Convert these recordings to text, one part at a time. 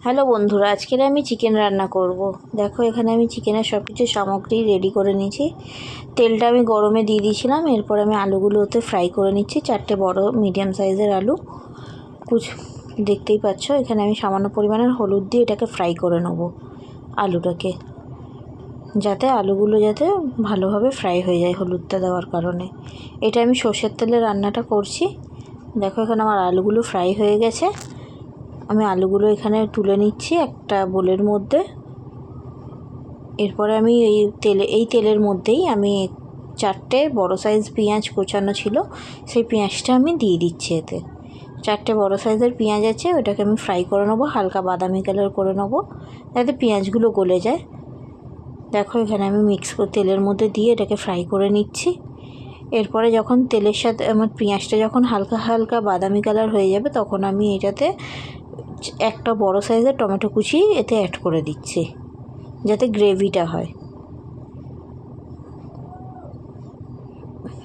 Hello বন্ধুরা, আজকের আমি চিকেন রান্না করব। দেখো এখানে আমি চিকেনের সব কিছু সামগ্রী রেডি করে নিয়েছি। তেলটা আমি গরমে দিয়ে দিয়েছিলাম। এরপর আমি আলুগুলো ওতে ফ্রাই করে নিচ্ছি। 4টে বড় মিডিয়াম সাইজের আলু দেখতেই পাচ্ছ। এখানে আমি সামান্য পরিমাণের হলুদ দিয়ে এটাকে ফ্রাই করে নেব আলুটাকে, যাতে আলুগুলো ভালোভাবে ফ্রাই হয়ে যায় হলুদটা দেওয়ার কারণে। এটা আমি সর্ষের তেলে রান্নাটা করছি। দেখো এখানে আমার আলুগুলো ফ্রাই হয়ে গেছে। আমি আলুগুলো এখানে তুলে নিচ্ছি একটা বোলের মধ্যে। এরপরে আমি এই তেলের মধ্যেই আমি 4টে বড় সাইজ পেঁয়াজ কোচানো ছিল, সেই পেঁয়াজটা আমি দিয়ে দিচ্ছি এতে। 4টে বড় সাইজের পেঁয়াজ আছে, ওটাকে আমি ফ্রাই করে নেবো, হালকা বাদামি কালার করে নেবো যাতে পেঁয়াজগুলো গলে যায়। দেখো এখানে আমি তেলের মধ্যে দিয়ে এটাকে ফ্রাই করে নিচ্ছি। এরপরে যখন তেলের সাথে আমার পেঁয়াজটা যখন হালকা হালকা বাদামি কালার হয়ে যাবে, তখন আমি এটাতে একটা বড় সাইজের টমেটো কুচি এতে অ্যাড করে দিচ্ছি, যাতে গ্রেভিটা হয়।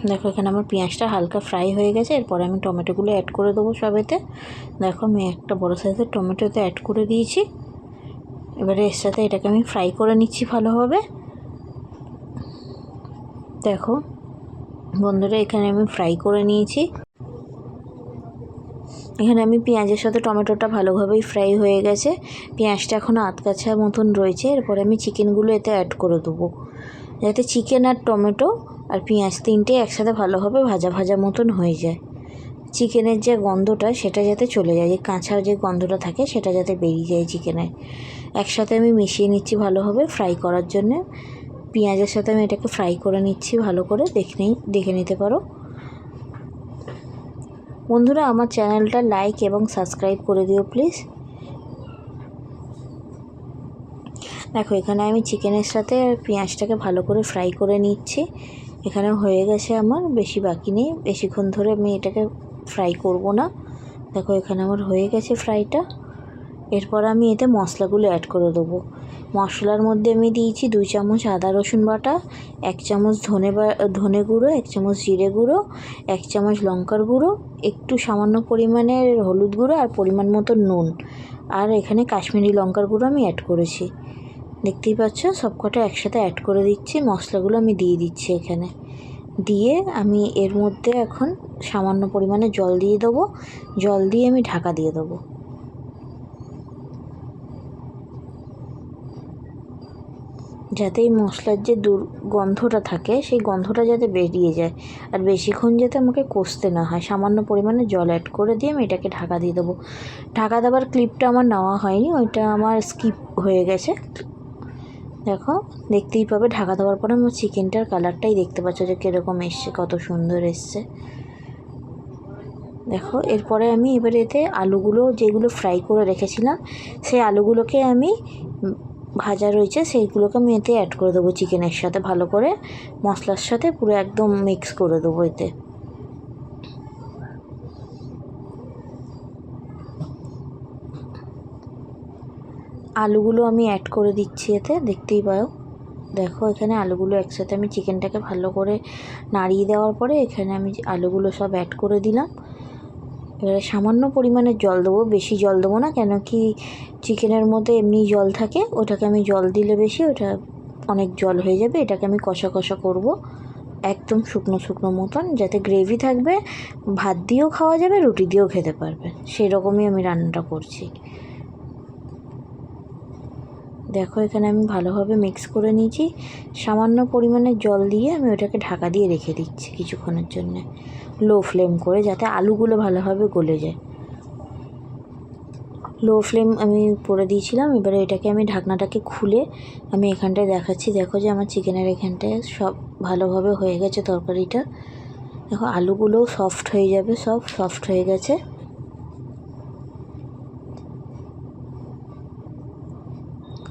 দেখো এখানে আমার পেঁয়াজটা হালকা ফ্রাই হয়ে গেছে। এরপরে আমি টমেটোগুলো অ্যাড করে দেবো সব এতে। দেখো আমি একটা বড় সাইজের টমেটো এতে অ্যাড করে দিয়েছি। এবারে এর সাথে এটাকে আমি ফ্রাই করে নিচ্ছি ভালোভাবে। দেখো বন্ধুরা, এখানে আমি ফ্রাই করে নিয়েছি। এখানে আমি পেঁয়াজের সাথে টমেটোটা ভালোভাবেই ফ্রাই হয়ে গেছে। পেঁয়াজটা এখনও আধকাচা মতন রয়েছে। এরপরে আমি চিকেনগুলো এতে অ্যাড করে দেবো, যাতে চিকেন আর টমেটো আর পেঁয়াজ তিনটে একসাথে ভালোভাবে ভাজা ভাজা মতন হয়ে যায়। চিকেনের যে গন্ধটা সেটা যাতে চলে যায়, যে কাঁচা যে গন্ধটা থাকে সেটা যাতে বেরিয়ে যায় চিকেনের। একসাথে আমি মিশিয়ে নিচ্ছি ভালোভাবে ফ্রাই করার জন্যে। পেঁয়াজের সাথে আমি এটাকে ফ্রাই করে নিচ্ছি ভালো করে, দেখে নিতে পারো। বন্ধুরা, আমার চ্যানেলটা লাইক এবং সাবস্ক্রাইব করে দিও প্লিজ। দেখো এখানে আমি চিকেনের সাথে পেঁয়াজটাকে ভালো করে ফ্রাই করে নিচ্ছি। এখানে হয়ে গেছে আমার, বেশি বাকি নেই। বেশিক্ষণ ধরে আমি এটাকে ফ্রাই করব না। দেখো এখানে আমার হয়ে গেছে ফ্রাইটা। এরপর আমি এতে মশলাগুলো অ্যাড করে দেবো। মশলার মধ্যে আমি দিয়েছি 2 চামচ আদা রসুন বাটা, 1 চামচ ধনে গুঁড়ো, 1 চামচ জিরে গুঁড়ো, 1 চামচ লঙ্কার গুঁড়ো, একটু সামান্য পরিমাণের হলুদ গুঁড়ো আর পরিমাণ মতো নুন, আর এখানে কাশ্মীরি লঙ্কার গুঁড়ো আমি অ্যাড করেছি। দেখতেই পাচ্ছ, সবকটা একসাথে অ্যাড করে দিচ্ছি। মশলাগুলো আমি দিয়ে দিচ্ছি এখানে। দিয়ে আমি এর মধ্যে এখন সামান্য পরিমাণে জল দিয়ে দেবো। জল দিয়ে আমি ঢাকা দিয়ে দেবো, যাতে এই মশলার যে গন্ধটা থাকে সেই গন্ধটা যাতে বেরিয়ে যায়, আর বেশিক্ষণ যাতে আমাকে কষতে না হয়। সামান্য পরিমাণে জল অ্যাড করে দিয়ে আমি এটাকে ঢাকা দিয়ে দেবো। ঢাকা দেওয়ার ক্লিপটা আমার নেওয়া হয়নি, ওইটা আমার স্কিপ হয়ে গেছে। দেখো দেখতেই পাবে ঢাকা দেওয়ার পরে আমার চিকেনটার কালারটাই দেখতে পাচ্ছ যে কীরকম এসছে, কত সুন্দর এসছে। দেখো এরপরে আমি এবারে এতে আলুগুলো যেগুলো ফ্রাই করে রেখেছিলাম, সেই আলুগুলোকে আমি ভাজা রয়েছে সেইগুলোকে আমি এতে অ্যাড করে দেবো চিকেনের সাথে, ভালো করে মশলার সাথে পুরো একদম মিক্স করে দেবো এতে। আলুগুলো আমি অ্যাড করে দিচ্ছি এতে, দেখতেই পাও। দেখো এখানে আলুগুলো একসাথে আমি চিকেনটাকে ভালো করে নাড়িয়ে দেওয়ার পরে এখানে আমি আলুগুলো সব অ্যাড করে দিলাম। এবারে সামান্য পরিমাণে জল দেবো, বেশি জল দেবো না, কেন কি চিকেনের মধ্যে এমনি জল থাকে। ওটাকে আমি জল দিলে বেশি ওটা অনেক জল হয়ে যাবে। এটাকে আমি কষা কষা করব একদম শুকনো শুকনো মতন, যাতে গ্রেভি থাকবে, ভাত দিয়েও খাওয়া যাবে, রুটি দিয়েও খেতে পারবে, সেই রকমই আমি রান্নাটা করছি। দেখো এখানে আমি ভালোভাবে মিক্স করে নিয়েছি। সামান্য পরিমাণে জল দিয়ে আমি ওটাকে ঢাকা দিয়ে রেখে দিচ্ছি কিছুক্ষণের জন্য, লো ফ্লেম করে, যাতে আলুগুলো ভালোভাবে গলে যায়। লো ফ্লেম আমি করে দিয়েছিলাম। এবারে এটাকে আমি ঢাকনাটাকে খুলে আমি এখানটায় দেখাচ্ছি। দেখো যে আমার চিকেনের এখানটায় সব ভালোভাবে হয়ে গেছে তরকারিটা। দেখো আলুগুলোও সফট হয়ে যাবে, সব সফট হয়ে গেছে।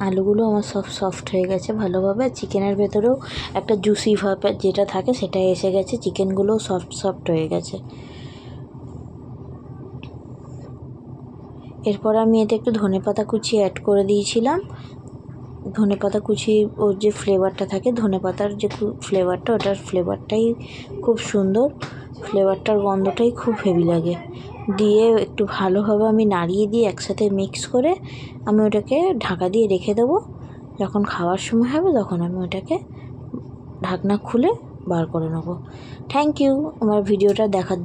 আলুগুলো আমার সব সফট হয়ে গেছে ভালোভাবে। চিকেনের ভেতরেও একটা জুসি ভাব যেটা থাকে সেটা এসে গেছে, চিকেনগুলোও সফট সফট হয়ে গেছে। এরপর আমি এতে একটু ধনেপাতা কুচি অ্যাড করে দিয়েছিলাম। ধনেপাতা কুচি, ওর যে ফ্লেভারটা থাকে, ধনেপাতার যে ফ্লেভারটা, ওটার ফ্লেভারটাই খুব সুন্দর, ফ্লেভারটার গন্ধটাই খুব হেভি লাগে। দিয়ে একটু ভালোভাবে আমি নাড়িয়ে দিয়ে একসাথে মিক্স করে আমি ওটাকে ঢাকা দিয়ে রেখে দেবো। যখন খাওয়ার সময় হবে তখন আমি ওটাকে ঢাকনা খুলে বার করে নেবো। থ্যাংক ইউ আমার ভিডিওটা দেখার